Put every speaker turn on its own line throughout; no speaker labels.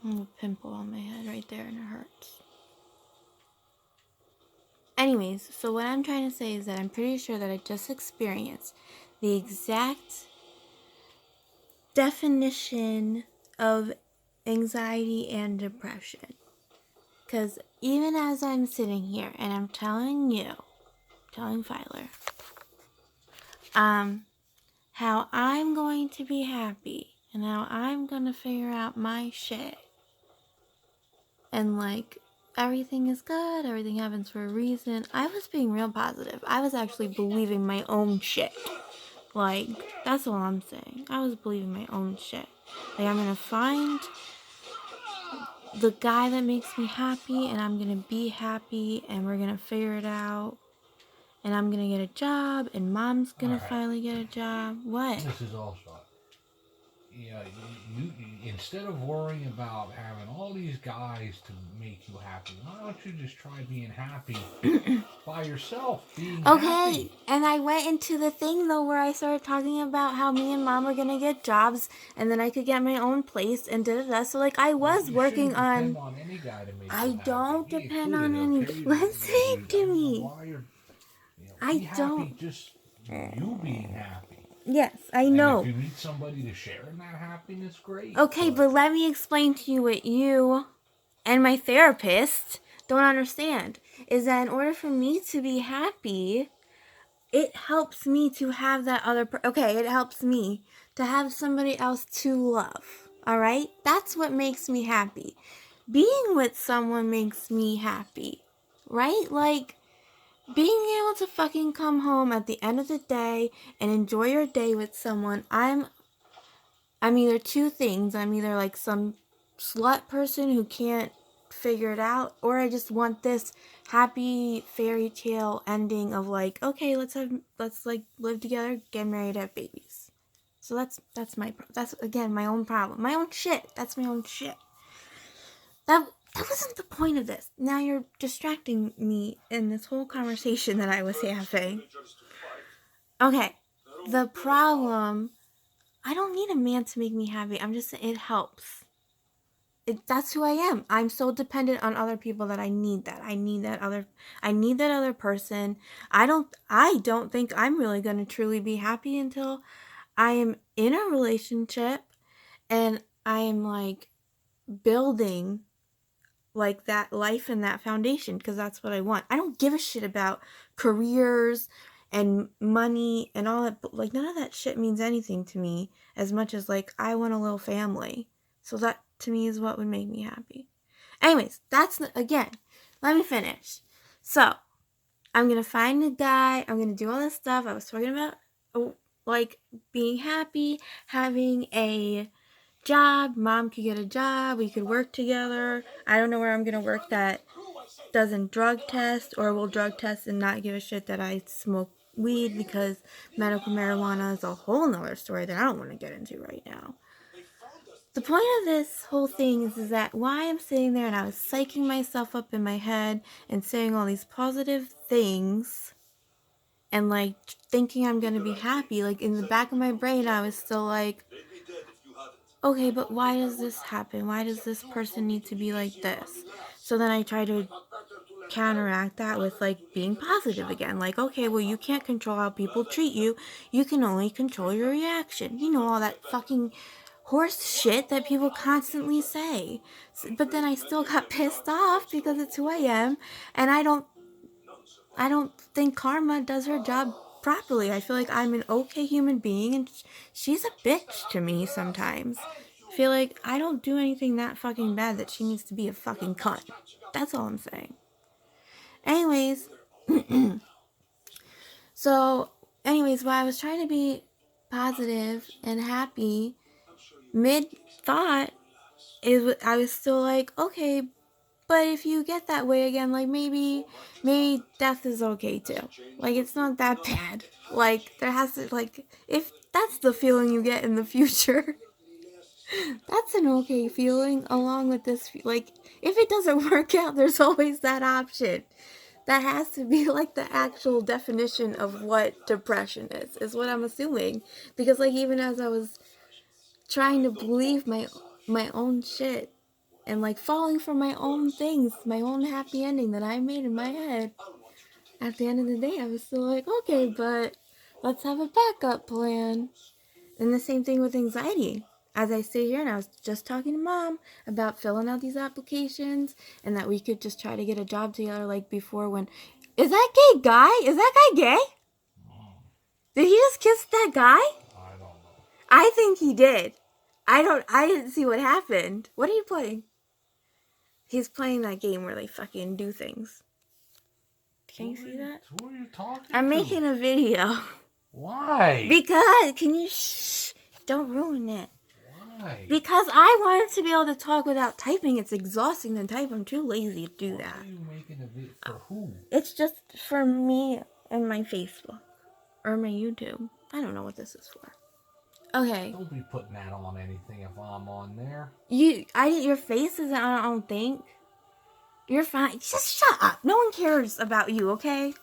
I have a pimple on my head right there and it hurts. Anyways, so what I'm trying to say is that I'm pretty sure that I just experienced the exact definition of anxiety and depression. Because even as I'm sitting here and I'm telling Filer, how I'm going to be happy and how I'm gonna figure out my shit. And like, everything is good, everything happens for a reason. I was being real positive. I was actually believing my own shit. Like, that's all I'm saying. I was believing my own shit. Like, I'm gonna find the guy that makes me happy and I'm gonna be happy and we're gonna figure it out. And I'm gonna get a job and mom's gonna finally get a job. What?
This is all shot. Yeah, you instead of worrying about having all these guys to make you happy, why don't you just try being happy by yourself? Being happy.
And I went into the thing though where I started talking about how me and mom were gonna get jobs and then I could get my own place and da. So like I was working on.
Any guy to make
I
you
don't
happy.
depend on any. Listen to me.
I don't. Just you being happy.
Yes, I know.
And if you meet somebody to share in that happiness, great.
Okay, but let me explain to you what you and my therapist don't understand. Is that in order for me to be happy, it helps me to have that other... it helps me to have somebody else to love. Alright? That's what makes me happy. Being with someone makes me happy. Right? Like... being able to fucking come home at the end of the day and enjoy your day with someone, I'm either two things. I'm either like some slut person who can't figure it out, or I just want this happy fairy tale ending of like, okay, let's like live together, get married, have babies. So that's again my own problem, my own shit. That's my own shit. That wasn't the point of this. Now you're distracting me in this whole conversation that I was having. Okay, the problem... I don't need a man to make me happy. I'm just saying it helps. That's who I am. I'm so dependent on other people that I need that. I need that other person. I don't think I'm really going to truly be happy until I am in a relationship and I am like building like that life and that foundation, because that's what I want. I don't give a shit about careers and money and all that. Like, none of that shit means anything to me as much as like I want a little family. So that to me is what would make me happy. Anyways, again, let me finish. So I'm gonna find a guy, I'm gonna do all this stuff I was talking about, like being happy, having a job. Mom could get a job, we could work together. I don't know where I'm gonna work that doesn't drug test or will drug test and not give a shit that I smoke weed, because medical marijuana is a whole nother story that I don't want to get into right now. The point of this whole thing is that why I'm sitting there and I was psyching myself up in my head and saying all these positive things and like thinking I'm gonna be happy, like in the back of my brain I was still like, okay, but why does this happen? Why does this person need to be like this? So then I try to counteract that with like being positive again. Like, okay, well, you can't control how people treat you. You can only control your reaction. You know, all that fucking horse shit that people constantly say. But then I still got pissed off because it's who I am, and I don't think karma does her job properly. I feel like I'm an okay human being and she's a bitch to me sometimes. I feel like I don't do anything that fucking bad that she needs to be a fucking cunt. That's all I'm saying. Anyways, while I was trying to be positive and happy, mid-thought, I was still like, okay, but if you get that way again, like maybe death is okay too. Like, it's not that bad. Like, there has to, like, if that's the feeling you get in the future, that's an okay feeling along with this. Like, if it doesn't work out, there's always that option. That has to be like the actual definition of what depression is what I'm assuming. Because like even as I was trying to believe my own shit, and like falling for my own things, my own happy ending that I made in my head. At the end of the day, I was still like, okay, but let's have a backup plan. And the same thing with anxiety. As I sit here and I was just talking to Mom about filling out these applications and that we could just try to get a job together like before when... Is that gay guy? Is that guy gay? Did he just kiss that guy?
I don't know.
I think he did. I didn't see what happened. What are you playing? He's playing that game where they fucking do things. Can you see that?
Who are you talking
I'm
to?
making a video.
Why?
Because, can you shh? Don't ruin it.
Why?
Because I wanted to be able to talk without typing. It's exhausting to type. I'm too lazy to do
Why
that.
are you making a video for who?
It's just for me and my Facebook. Or my YouTube. I don't know what this is for. Okay.
Don't be putting that on anything if I'm on there.
Your face isn't on, I don't think. You're fine. Just shut up. No one cares about you, okay?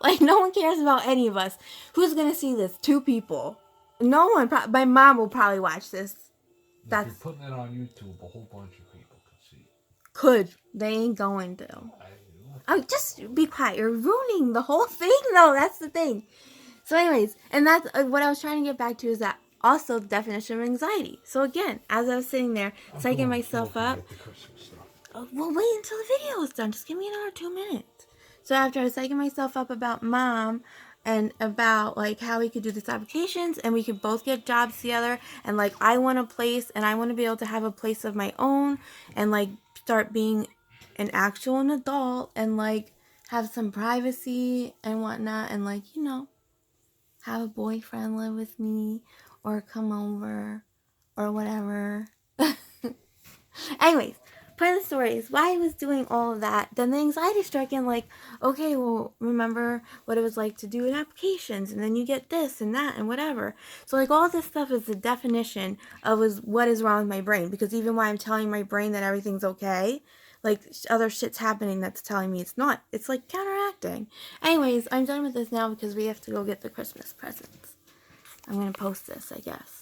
Like, no one cares about any of us. Who's gonna see this? 2 people. No one. My mom will probably watch this.
If you're putting it on YouTube, a whole bunch of people could see.
Could. They ain't going to. Oh, just be quiet. You're ruining the whole thing, though. That's the thing. So anyways, and that's what I was trying to get back to is that also the definition of anxiety. So again, as I was sitting there, psyching myself up. Well, wait until the video is done. Just give me another 2 minutes. So after I was psyching myself up about Mom and about like how we could do these applications and we could both get jobs together and like I want a place and I want to be able to have a place of my own and like start being an actual adult and like have some privacy and whatnot and like, you know, have a boyfriend live with me or come over or whatever. Anyways, point of the story is while I was doing all of that, then the anxiety struck in like, okay, well, remember what it was like to do in applications and then you get this and that and whatever. So like all this stuff is the definition of what is wrong with my brain because even while I'm telling my brain that everything's okay, like other shit's happening that's telling me it's not. It's like counteracting. Anyways, I'm done with this now because we have to go get the Christmas presents. I'm going to post this, I guess.